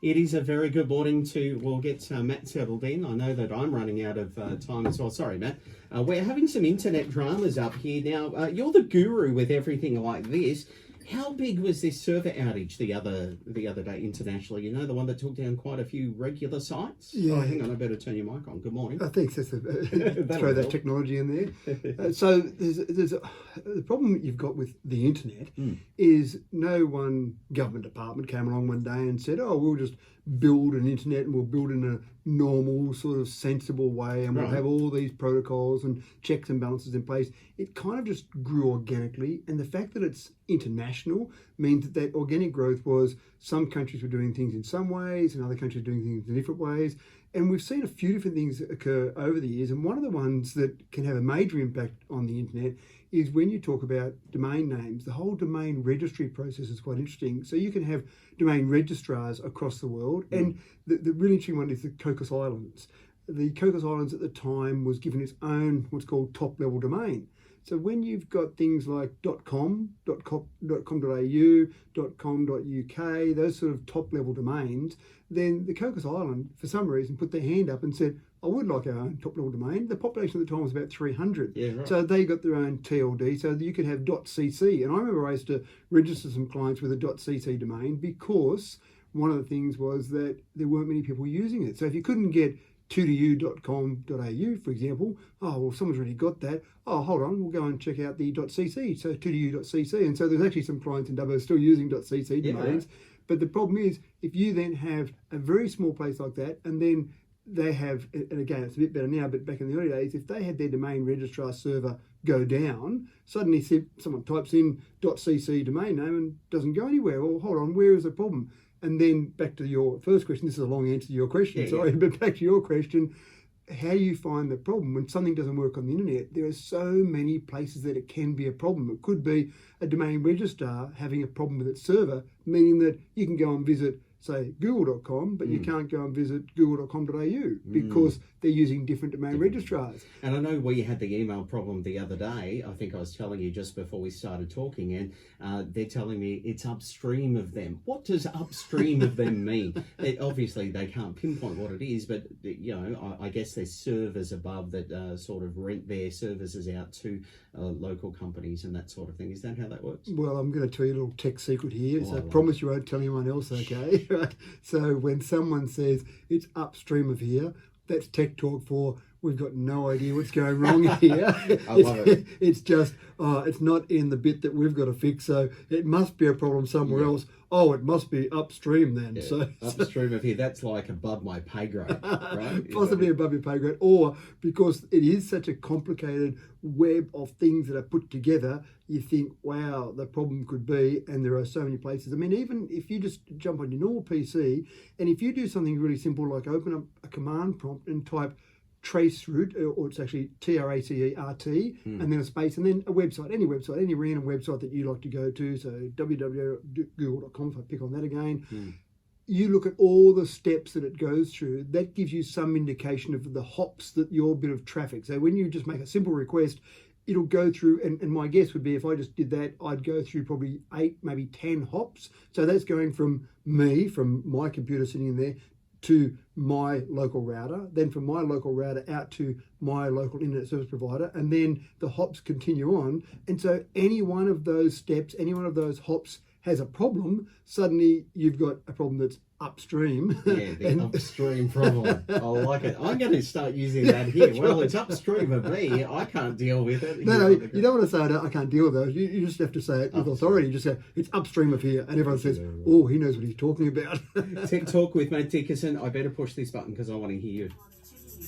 It is a very good morning we'll get Matt settled in. I know that I'm running out of time as well. Sorry, Matt. We're having some internet dramas up here. Now, you're the guru with everything like this. How big was this server outage the other day internationally? You know, the one that took down quite a few regular sites? Yeah. Oh, hang on, I better turn your mic on. Good morning. I think that's throw that technology in there. So the problem that you've got with the internet is no one government department came along one day and said, oh, we'll just build an internet and we'll build in a normal sort of sensible way and we'll have all these protocols and checks and balances in place. It kind of just grew organically, and the fact that it's international means that organic growth was some countries were doing things in some ways and other countries doing things in different ways. And we've seen a few different things occur over the years, and one of the ones that can have a major impact on the internet is when you talk about domain names. The whole domain registry process is quite interesting. So you can have domain registrars across the world, and the really interesting one is the Cocos Islands. The Cocos Islands at the time was given its own what's called top-level domain. So when you've got things like .com, .com.au, .com.uk, those sort of top-level domains, then the Cocos Island, for some reason, put their hand up and said, I would like our own top-level domain. The population at the time was about 300. Yeah, right. So they got their own TLD, so that you could have .cc. And I remember I used to register some clients with a .cc domain because one of the things was that there weren't many people using it. So if you couldn't get 2du.com.au, for example, oh, well, someone's already got that. Oh, hold on, we'll go and check out the .cc, so 2du.cc. And so there's actually some clients in Dubbo still using .cc domains. Right. But the problem is, if you then have a very small place like that, and then they have, and again, it's a bit better now, but back in the early days, if they had their domain registrar server go down, suddenly someone types in .cc domain name and doesn't go anywhere. Well, hold on, where is the problem? And then back to your first question, this is a long answer to your question, but back to your question, how you find the problem when something doesn't work on the internet. There are so many places that it can be a problem. It could be a domain registrar having a problem with its server, meaning that you can go and visit, say, google.com, but you can't go and visit google.com.au because they're using different domain registrars. And I know we had the email problem the other day. I think I was telling you just before we started talking, and they're telling me it's upstream of them. What does upstream of them mean? Obviously, they can't pinpoint what it is, but you know, I guess there's servers above that sort of rent their services out to local companies and that sort of thing. Is that how that works? Well, I'm going to tell you a little tech secret here. So I promise you won't tell anyone else, okay? Right. So when someone says it's upstream of here, that's tech talk for we've got no idea what's going wrong here. I love it. It's just, it's not in the bit that we've got to fix, so it must be a problem somewhere else. Oh, it must be upstream then. Yeah. So upstream of here, that's like above my pay grade, right? Possibly above your pay grade, or because it is such a complicated web of things that are put together, you think, wow, the problem could be, and there are so many places. I mean, even if you just jump on your normal PC, and if you do something really simple like open up a command prompt and type traceroute, or it's actually TRACERT, and then a space, and then a website, any random website that you like to go to, so www.google.com, if I pick on that again, you look at all the steps that it goes through, that gives you some indication of the hops that your bit of traffic. So when you just make a simple request, it'll go through, and my guess would be if I just did that, I'd go through probably 8, maybe 10 hops. So that's going from my computer sitting in there, to my local router, then from my local router out to my local internet service provider, and then the hops continue on. And so any one of those steps, any one of those hops has a problem, suddenly you've got a problem that's upstream. Yeah, the upstream problem. I like it. I'm going to start using that here. Well, it's upstream of me. I can't deal with it. No, you don't want to say I can't deal with those. You just have to say it with authority. You just say it's upstream of here, and everyone says, oh, he knows what he's talking about. Tech Talk with Matt Dickerson. I better push this button because I want to hear you.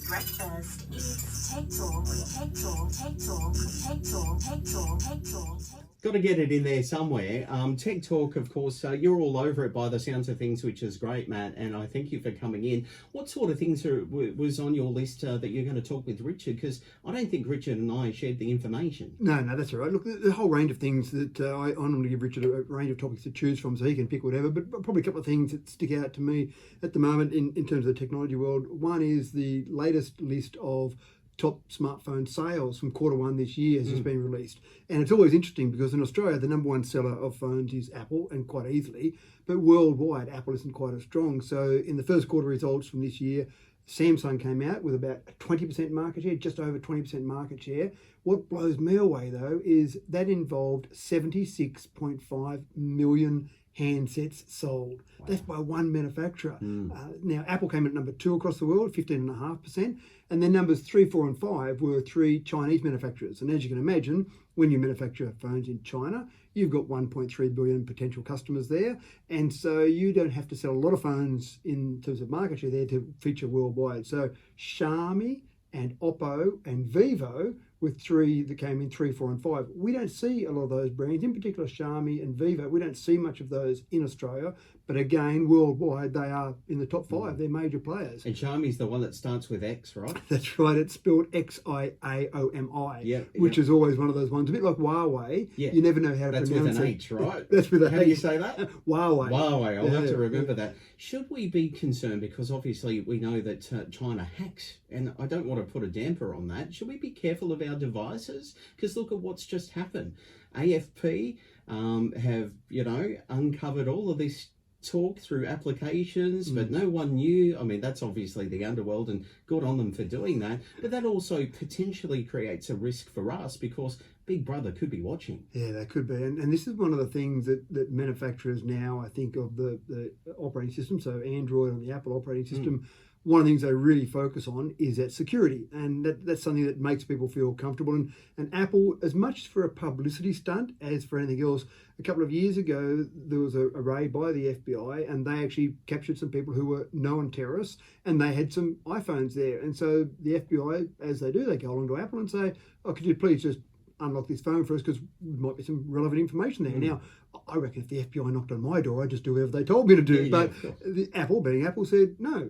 Breakfast. It's Tech Talk, Tech Talk, Tech Talk, Tech Talk, Tech Talk, Tech Talk. Got to get it in there somewhere. Tech Talk, of course, you're all over it by the sounds of things, which is great, Matt, and I thank you for coming in. What sort of things was on your list that you're going to talk with Richard? Because I don't think Richard and I shared the information. No, that's all right. Look, the whole range of things that I normally give Richard a range of topics to choose from so he can pick whatever, but probably a couple of things that stick out to me at the moment in terms of the technology world. One is the latest list of top smartphone sales from Q1 this year has just been released. And it's always interesting because in Australia, the number one seller of phones is Apple, and quite easily. But worldwide, Apple isn't quite as strong. So in the first quarter results from this year, Samsung came out with about 20% market share, just over 20% market share. What blows me away, though, is that involved 76.5 million handsets sold. Wow. That's by one manufacturer. Now, Apple came in at number 2 across the world, 15.5%, and then numbers 3, 4, and 5 were 3 Chinese manufacturers. And as you can imagine, when you manufacture phones in China, you've got 1.3 billion potential customers there, and so you don't have to sell a lot of phones in terms of market share there to feature worldwide. So Xiaomi and Oppo and Vivo with 3 that came in 3, 4, and 5. We don't see a lot of those brands, in particular Xiaomi and Vivo. We don't see much of those in Australia, but again, worldwide, they are in the top 5. They're major players. And Xiaomi's the one that starts with X, right? That's right. It's spelled Xiaomi, yep, which is always one of those ones, a bit like Huawei. Yeah. You never know how to That's pronounce with an it. H, right? That's with an How H. do you say that? Huawei. Huawei. I'll have to remember that. Should we be concerned, because obviously we know that China hacks, and I don't want to put a damper on that. Should we be careful of our devices? Because look at what's just happened. AFP have, uncovered all of this talk through applications, but no one knew. I mean, that's obviously the underworld, and good on them for doing that. But that also potentially creates a risk for us because Big Brother could be watching. Yeah, that could be. And this is one of the things that manufacturers now, I think, of the operating system, so Android and the Apple operating system, one of the things they really focus on is that security. And that's something that makes people feel comfortable. And Apple, as much for a publicity stunt as for anything else, a couple of years ago, there was a raid by the FBI, and they actually captured some people who were known terrorists, and they had some iPhones there. And so the FBI, as they do, they go along to Apple and say, oh, could you please just unlock this phone for us because there might be some relevant information there. Now, I reckon if the FBI knocked on my door, I'd just do whatever they told me to do. But Apple, being Apple, said, no,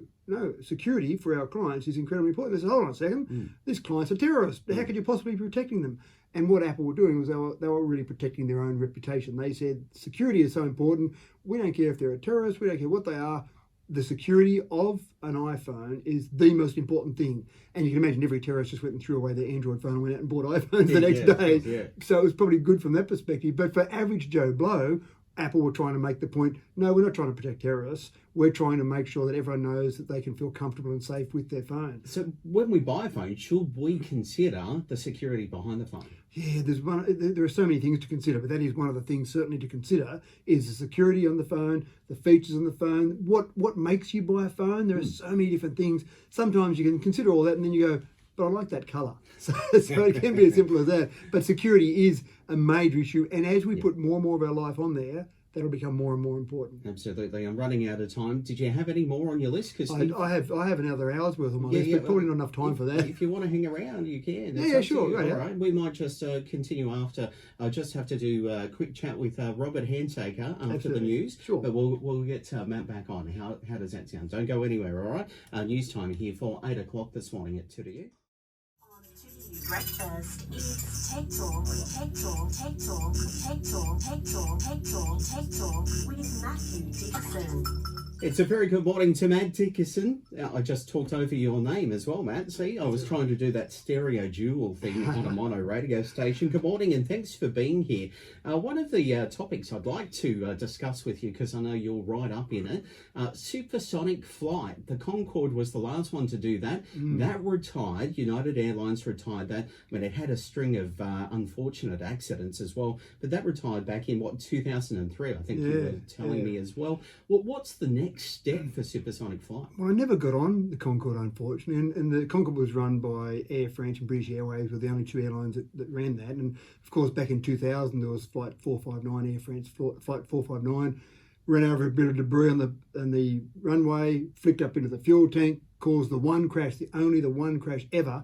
security for our clients is incredibly important. They said, hold on a second, these clients are terrorists. How could you possibly be protecting them? And what Apple were doing was they were really protecting their own reputation. They said, security is so important. We don't care if they're a terrorist. We don't care what they are. The security of an iPhone is the most important thing. And you can imagine every terrorist just went and threw away their Android phone and went out and bought iPhones the next day. So it was probably good from that perspective. But for average Joe Blow, Apple were trying to make the point, no, we're not trying to protect terrorists. We're trying to make sure that everyone knows that they can feel comfortable and safe with their phone. So when we buy a phone, should we consider the security behind the phone? Yeah, there are so many things to consider, but that is one of the things certainly to consider is the security on the phone, the features on the phone, what makes you buy a phone. There are so many different things. Sometimes you can consider all that and then you go, but I like that colour. So it can be as simple as that. But security is a major issue. And as we put more and more of our life on there, that'll become more and more important. Absolutely. I'm running out of time. Did you have any more on your list? Cause I have another hour's worth on my list, but probably not enough time for that. If you want to hang around, you can. Sure. Right, all right. We might just continue after. I just have to do a quick chat with Robert Handtaker after the news. Sure. But we'll get Matt back on. How does that sound? Don't go anywhere, all right? News time here for 8 o'clock this morning at 2 to you. Breakfast is Tech Talk with Matthew Dickinson. It's a very good morning to Matt Dickinson. I just talked over your name as well, Matt. See, I was trying to do that stereo dual thing on a mono radio station. Good morning and thanks for being here. One of the topics I'd like to discuss with you, because I know you're right up in it, supersonic flight. The Concorde was the last one to do that. That retired. United Airlines retired that. I mean, it had a string of unfortunate accidents as well, but that retired back in, 2003, I think you were telling me as well. What's the next step for supersonic flight? Well, I never got on the Concorde, unfortunately, and the Concorde was run by Air France and British Airways, were the only two airlines that ran that. And of course, back in 2000, there was Flight 459, Air France Flight 459, ran over a bit of debris on the runway, flicked up into the fuel tank, caused the one crash, only the one crash ever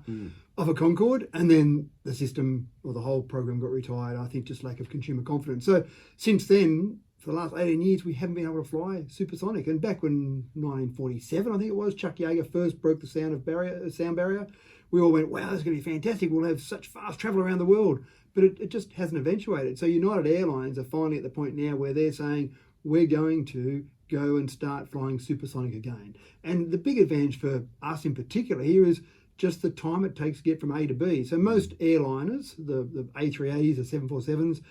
of a Concorde, and then the system or the whole program got retired. I think just lack of consumer confidence. So since then, for the last 18 years, we haven't been able to fly supersonic. And back when 1947, I think it was, Chuck Yeager first broke the sound barrier, we all went, wow, this is going to be fantastic. We'll have such fast travel around the world. But it just hasn't eventuated. So United Airlines are finally at the point now where they're saying, we're going to go and start flying supersonic again. And the big advantage for us in particular here is just the time it takes to get from A to B. So most airliners, the A380s, the 747s,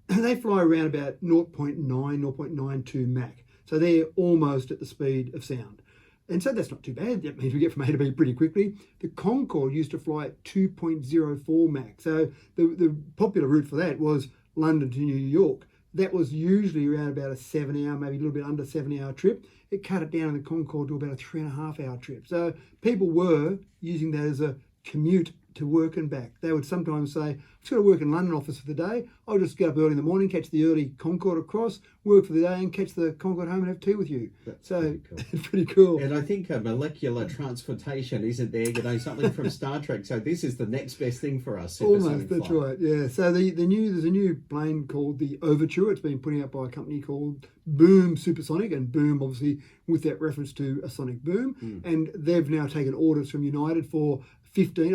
they fly around about 0.9, 0.92 Mach. So they're almost at the speed of sound. And so that's not too bad. That means we get from A to B pretty quickly. The Concorde used to fly at 2.04 Mach. So the popular route for that was London to New York. That was usually around about a 7-hour, maybe a little bit under 7-hour trip. It cut it down in the Concorde to about a 3.5-hour trip. So people were using that as a commute to work and back. They would sometimes say, I've just got to work in London office for the day. I'll just get up early in the morning, catch the early Concorde across, work for the day and catch the Concorde home and have tea with you. That's so pretty cool. It's pretty cool. And I think molecular transportation isn't there, something from Star Trek. So this is the next best thing for us. Almost, that's right. Yeah. So there's a new plane called the Overture. It's been put out by a company called Boom Supersonic, and Boom obviously with that reference to a sonic boom. And they've now taken orders from United for 16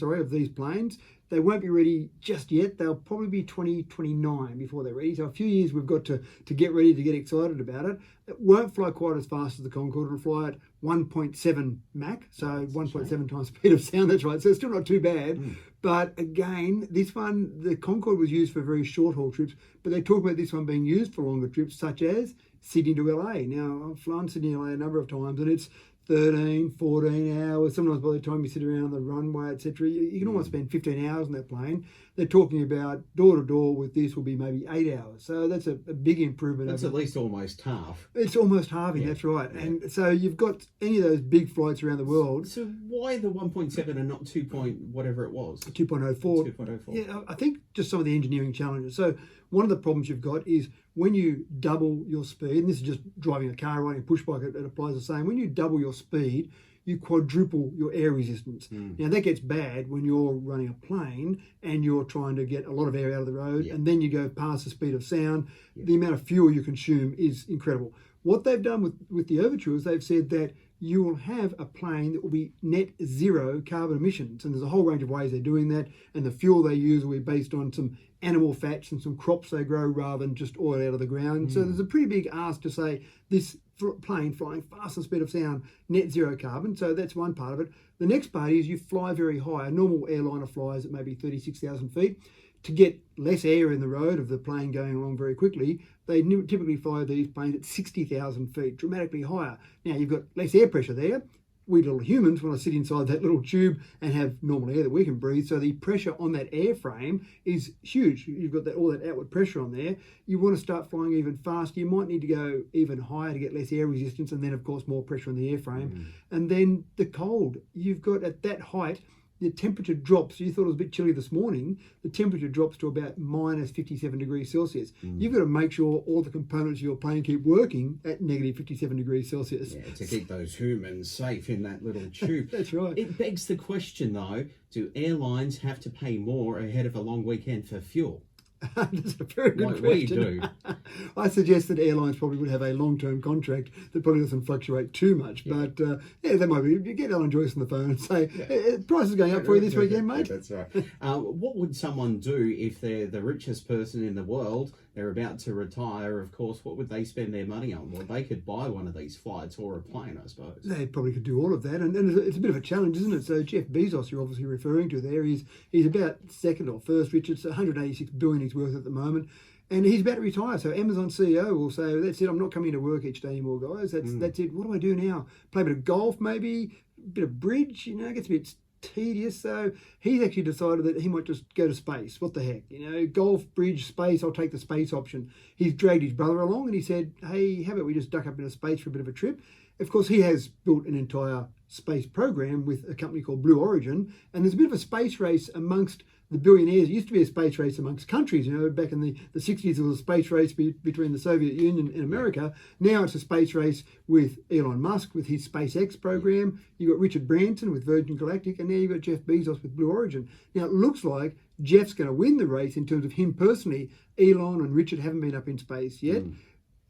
of these planes. They won't be ready just yet. They'll probably be 2029 before they're ready. So a few years we've got to get ready to get excited about it. It won't fly quite as fast as the Concorde. It'll fly at 1.7 Mach, so 1.7 times speed of sound. That's right. So it's still not too bad. But again, this one, the Concorde was used for very short haul trips, but they talk about this one being used for longer trips, such as Sydney to LA. Now, I've flown Sydney to LA a number of times, and it's 13, 14 hours. Sometimes by the time you sit around the runway, etc., you can almost spend 15 hours on that plane. They're talking about door to door with this will be maybe 8 hours. So that's a big improvement. That's at least almost half. It's almost halving, that's right. Yeah. And so you've got any of those big flights around the world. So why the 1.7 and not 2 point whatever it was? 2.04. 2.04. Yeah, I think just some of the engineering challenges. So one of the problems you've got is when you double your speed, and this is just driving a car, riding a push bike, it applies the same. When you double your speed, you quadruple your air resistance. Now that gets bad when you're running a plane and you're trying to get a lot of air out of the road, and then you go past the speed of sound. The amount of fuel you consume is incredible. What they've done with the Overture is they've said that you will have a plane that will be net zero carbon emissions. And there's a whole range of ways they're doing that. And the fuel they use will be based on some animal fats and some crops they grow rather than just oil out of the ground. So there's a pretty big ask to say this plane flying fast the speed of sound, net zero carbon. So that's one part of it. The next part is you fly very high. A normal airliner flies at maybe 36,000 feet. To get less air in the road of the plane going along very quickly, they typically fly these planes at 60,000 feet, dramatically higher. Now, you've got less air pressure there. We little humans want to sit inside that little tube and have normal air that we can breathe. So the pressure on that airframe is huge. You've got all that outward pressure on there. You want to start flying even faster. You might need to go even higher to get less air resistance, and then, of course, more pressure on the airframe. And then the cold. You've got at that height, the temperature drops. You thought it was a bit chilly this morning. The temperature drops to about minus 57 degrees Celsius. You've got to make sure all the components of your plane keep working at negative 57 degrees Celsius. Yeah, to keep those humans safe in that little tube. That's right. It begs the question, though, do airlines have to pay more ahead of a long weekend for fuel? That's a very good Like question. we do. I suggest that airlines probably would have a long-term contract that probably doesn't fluctuate too much. But that might be. You get Alan Joyce on the phone and say, price is going up for you this weekend, mate. That's right. What would someone do if they're the richest person in the world? They're about to retire, of course. What would they spend their money on? Well, they could buy one of these flights or a plane, I suppose. They probably could do all of that, and it's a bit of a challenge, isn't it? So Jeff Bezos, you're obviously referring to there, he's about second or first richest, 186 billion he's worth at the moment, and he's about to retire. So Amazon CEO will say, "That's it. I'm not coming to work each day anymore, guys. That's it. What do I do now? Play a bit of golf, maybe a bit of bridge. It gets a bit tedious." So he's actually decided that he might just go to space. What the heck, golf, bridge, space. I'll take the space option. He's dragged his brother along, and he said, "Hey, how about we just duck up into space for a bit of a trip?" Of course, he has built an entire space program with a company called Blue Origin, and there's a bit of a space race amongst the billionaires. It used to be a space race amongst countries. Back in the 60s, there was a space race between the Soviet Union and America. Now it's a space race with Elon Musk with his SpaceX program. You've got Richard Branson with Virgin Galactic, and now you've got Jeff Bezos with Blue Origin. Now it looks like Jeff's going to win the race in terms of him personally. Elon and Richard haven't been up in space yet.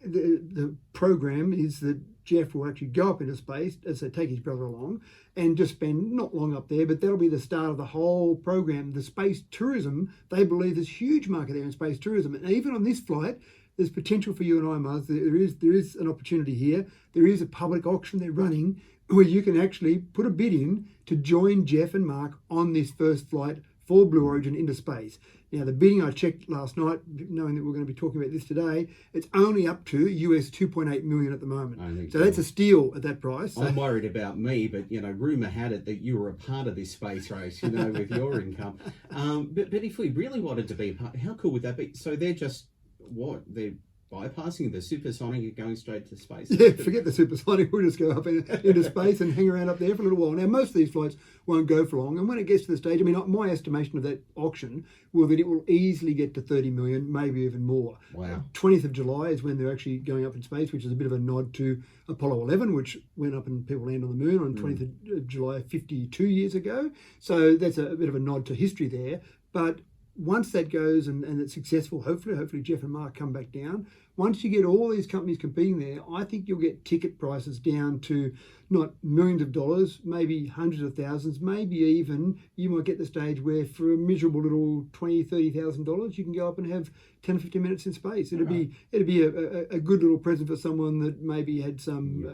The program is that Jeff will actually go up into space, as they take his brother along, and just spend not long up there, but that'll be the start of the whole program. The space tourism, they believe there's huge market there in space tourism. And even on this flight, there's potential for you and I, Muzz. There is an opportunity here. There is a public auction they're running where you can actually put a bid in to join Jeff and Mark on this first flight for Blue Origin into space. Now, the bidding I checked last night, knowing that we're going to be talking about this today, it's only up to US 2.8 million at the moment. So that's a steal at that price. So I'm worried about me, but rumour had it that you were a part of this space race, with your income. But if we really wanted to be a part, how cool would that be? So they're just they're bypassing the supersonic and going straight to space. Yeah, forget the supersonic. We'll just go up into space and hang around up there for a little while. Now, most of these flights won't go for long, and when it gets to the stage, I mean, my estimation of that auction will that it will easily get to 30 million, maybe even more. Wow. 20th of July is when they're actually going up in space, which is a bit of a nod to Apollo 11, which went up and people landed on the moon on 20th of July 52 years ago. So that's a bit of a nod to history there. But once that goes and it's successful, hopefully Jeff and Mark come back down. Once you get all these companies competing there, I think you'll get ticket prices down to not millions of dollars, maybe hundreds of thousands, maybe even you might get the stage where for a miserable little $20,000-$30,000 you can go up and have 10 or 15 minutes in space. It'd be a good little present for someone that maybe had some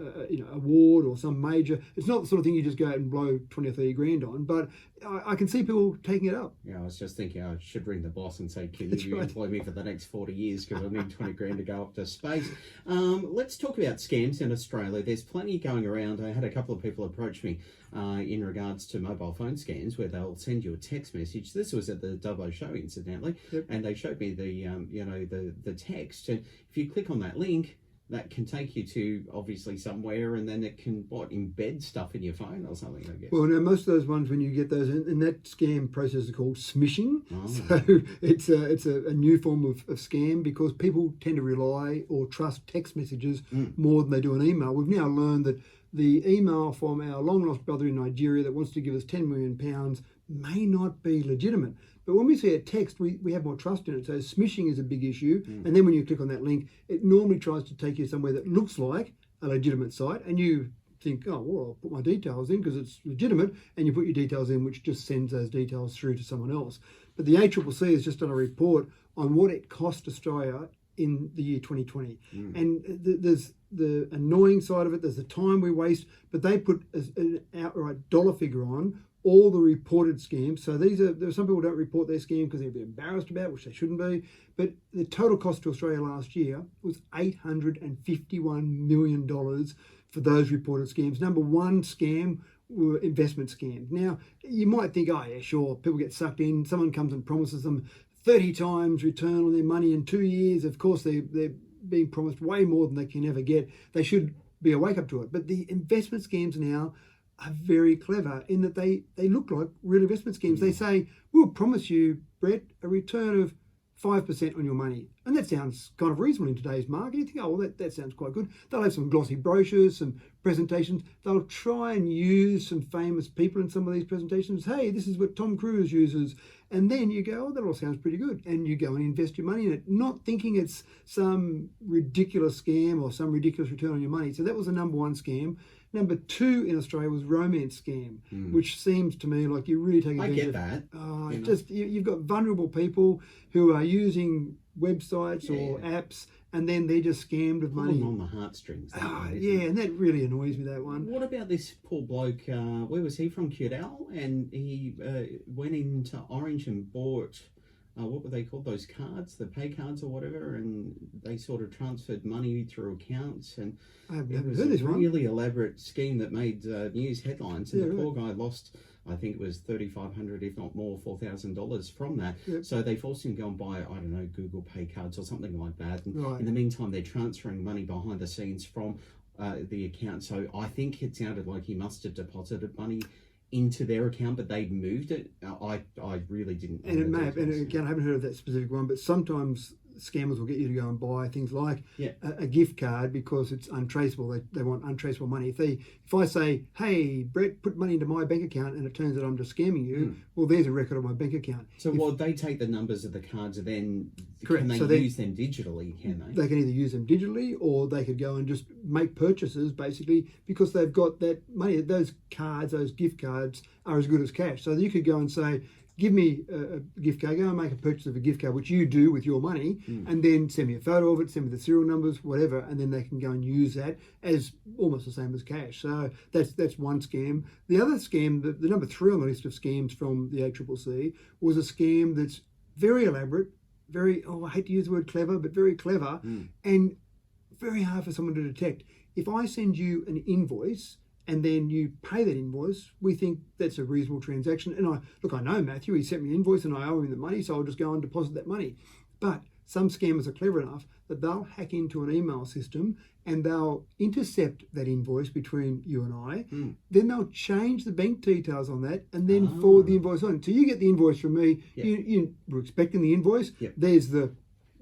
award or some major. It's not the sort of thing you just go out and blow 20 or 30 grand on, but I can see people taking it up. Yeah, I was just thinking I should ring the boss and say, can you employ me for the next 40 years because I need 20 grand to go up to space. Let's talk about scams in Australia. There's plenty going around. I had a couple of people approach me in regards to mobile phone scams where they'll send you a text message. This was at the Dubbo show, incidentally, and they showed me the text. And if you click on that link, that can take you to obviously somewhere, and then it can embed stuff in your phone or something, I guess. Well, now most of those ones, when you get those, and that scam process is called smishing. Oh. So it's a new form of scam because people tend to rely or trust text messages more than they do an email. We've now learned that the email from our long lost brother in Nigeria that wants to give us £10 million may not be legitimate. But when we see a text, we have more trust in it. So smishing is a big issue. And then when you click on that link, it normally tries to take you somewhere that looks like a legitimate site. And you think, oh, well, I'll put my details in because it's legitimate. And you put your details in, which just sends those details through to someone else. But the ACCC has just done a report on what it cost Australia in the year 2020. And there's the annoying side of it, there's the time we waste, but they put an outright dollar figure on all the reported scams. So there are some people who don't report their scam because they're a bit embarrassed about it, which they shouldn't be. But the total cost to Australia last year was $851 million for those reported scams. Number one scam were investment scams. Now, you might think, oh yeah, sure, people get sucked in. Someone comes and promises them 30 times return on their money in 2 years. Of course, they're being promised way more than they can ever get. They should be a wake up to it. But the investment scams now are very clever in that they look like real investment schemes. They say, we'll promise you, Brett, a return of 5% on your money. And that sounds kind of reasonable in today's market. You think, oh, well, that sounds quite good. They'll have some glossy brochures, some presentations. They'll try and use some famous people in some of these presentations. Hey, this is what Tom Cruise uses. And then you go, oh, that all sounds pretty good. And you go and invest your money in it, not thinking it's some ridiculous scam or some ridiculous return on your money. So that was the number one scam. Number two in Australia was romance scam, which seems to me like you really take advantage of. I get that. Just you've got vulnerable people who are using websites or apps, and then they're just scammed of money. On the heartstrings. And that really annoys me, that one. What about this poor bloke? Where was he from? Kewdale, and he went into Orange and bought. What were they called? Those cards, the pay cards or whatever, and they sort of transferred money through accounts, and it was a really elaborate scheme that made news headlines. And the poor guy lost, I think it was $3,500, if not more, $4,000 from that. So they forced him to go and buy, I don't know, Google Pay cards or something like that. And in the meantime, they're transferring money behind the scenes from the account. So I think it sounded like he must have deposited money into their account, but they moved it. I really didn't know. And it may have, and again, I haven't heard of that specific one, but sometimes scammers will get you to go and buy things like a gift card because it's untraceable. They want untraceable money. If I say, hey, Brett, put money into my bank account, and it turns out I'm just scamming you, well, there's a record of my bank account. So they take the numbers of the cards, and then correct. Can they use them digitally, can they? They can either use them digitally, or they could go and just make purchases, basically, because they've got that money. Those cards, those gift cards, are as good as cash. So you could go and say, give me a gift card, go and make a purchase of a gift card, which you do with your money, and then send me a photo of it, send me the serial numbers, whatever, and then they can go and use that as almost the same as cash. So that's one scam. The other scam, the number 3 on the list of scams from the ACCC, was a scam that's very elaborate, very, I hate to use the word clever, but very clever, and very hard for someone to detect. If I send you an invoice and then you pay that invoice, we think that's a reasonable transaction. And I know Matthew, he sent me an invoice and I owe him the money, so I'll just go and deposit that money. But some scammers are clever enough that they'll hack into an email system and they'll intercept that invoice between you and I. Then they'll change the bank details on that and then forward the invoice on. So you get the invoice from me. Yep. You were expecting the invoice. Yep. There's the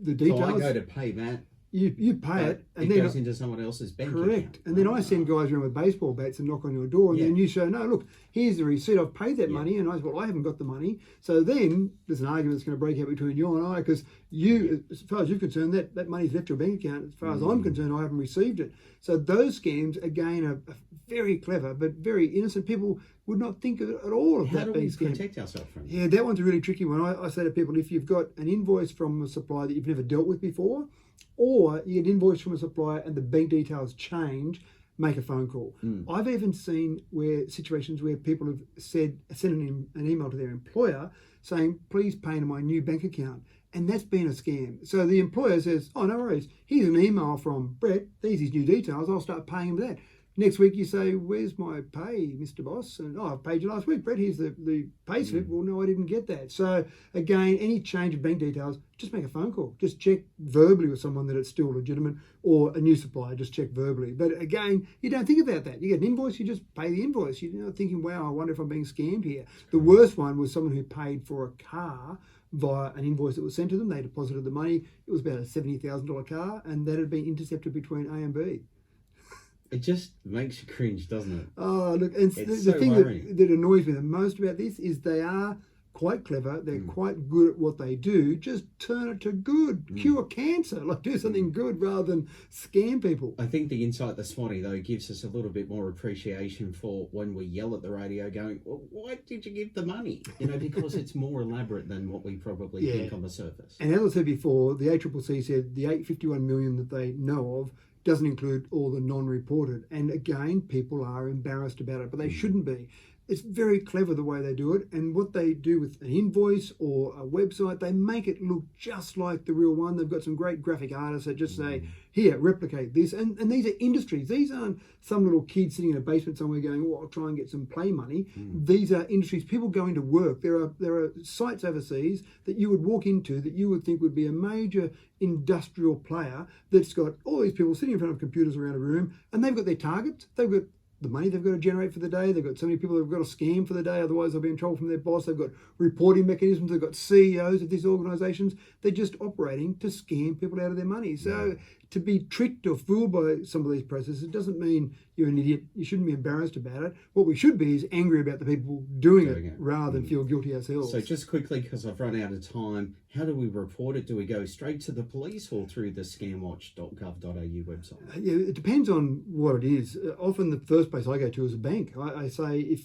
details. So I go to pay Matt. You pay it, and it then goes into someone else's bank correct. account. And then I send guys around with baseball bats and knock on your door, and then you say, "No, look, here's the receipt. I've paid that money." And I say, "Well, I haven't got the money." So then there's an argument that's going to break out between you and I because you, as far as you're concerned, that money's left your bank account. As far as I'm concerned, I haven't received it. So those scams again are very clever, but very innocent. People would not think of it at all of How that do being we scam. protect ourselves from it? Yeah, that one's a really tricky one. I say to people, if you've got an invoice from a supplier that you've never dealt with before, or you get an invoice from a supplier and the bank details change, make a phone call. I've even seen situations where people have sent an email to their employer saying, please pay into my new bank account. And that's been a scam. So the employer says, oh, no worries. Here's an email from Brett. These his new details. I'll start paying him that. Next week you say, where's my pay, Mr. Boss? And, I paid you last week, Brett. Here's the pay slip. Well, no, I didn't get that. So again, any change of bank details, just make a phone call. Just check verbally with someone that it's still legitimate, or a new supplier, just check verbally. But again, you don't think about that. You get an invoice, you just pay the invoice. You're not thinking, wow, I wonder if I'm being scammed here. The worst one was someone who paid for a car via an invoice that was sent to them. They deposited the money. It was about a $70,000 car, and that had been intercepted between A and B. It just makes you cringe, doesn't it? Oh, look, and It's the so thing worrying. that annoys me the most about this is they are quite clever. They're quite good at what they do. Just turn it to good. Cure cancer. Like, do something good rather than scam people. I think the insight this morning, though, gives us a little bit more appreciation for when we yell at the radio going, well, why did you give the money? Because it's more elaborate than what we probably think on the surface. And as I said before, the ACCC said the 851 million that they know of doesn't include all the non-reported. And again, people are embarrassed about it, but they shouldn't be. It's very clever the way they do it, and what they do with an invoice or a website, they make it look just like the real one. They've got some great graphic artists that just say, here, replicate this. And these are industries. These aren't some little kid sitting in a basement somewhere going, oh, I'll try and get some play money. These are industries, people going to work. There are sites overseas that you would walk into that you would think would be a major industrial player that's got all these people sitting in front of computers around a room, and they've got their targets. They've got the money they've got to generate for the day. They've got so many people that have got to scam for the day, otherwise they'll be in trouble from their boss. They've got reporting mechanisms. They've got CEOs of these organisations. They're just operating to scam people out of their money. So to be tricked or fooled by some of these processes doesn't mean you're an idiot. You shouldn't be embarrassed about it. What we should be is angry about the people doing it rather than feel guilty ourselves. So just quickly, because I've run out of time, how do we report it? Do we go straight to the police or through the scamwatch.gov.au website? Yeah, it depends on what it is. Often the first place I go to is a bank. I say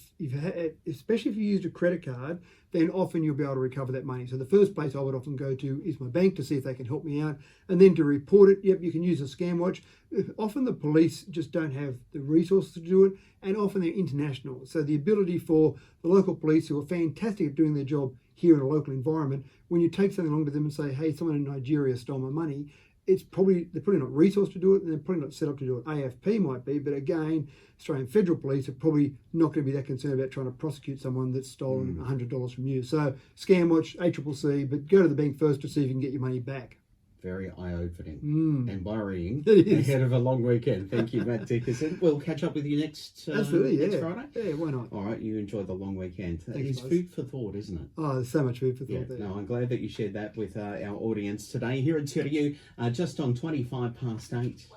especially if you used a credit card, then often you'll be able to recover that money. So the first place I would often go to is my bank to see if they can help me out. And then to report it, you can use a scam watch. Often the police just don't have the resources to do it, and often they're international. So the ability for the local police, who are fantastic at doing their job here in a local environment, when you take something along to them and say, hey, someone in Nigeria stole my money, they're probably not resourced to do it, and they're probably not set up to do it. AFP might be, but again, Australian Federal Police are probably not going to be that concerned about trying to prosecute someone that's stolen $100 from you. So Scamwatch, ACCC, but go to the bank first to see if you can get your money back. Very eye-opening and worrying It is. ahead of a long weekend. Thank you, Matt Dickerson. We'll catch up with you next Absolutely, next yeah. Friday. Yeah, why not? All right, you enjoy the long weekend. It's guys. food for thought, isn't it? Oh, there's so much food for Yeah, thought there. no, I'm glad that you shared that with our audience today here at TRU, just on 8:25.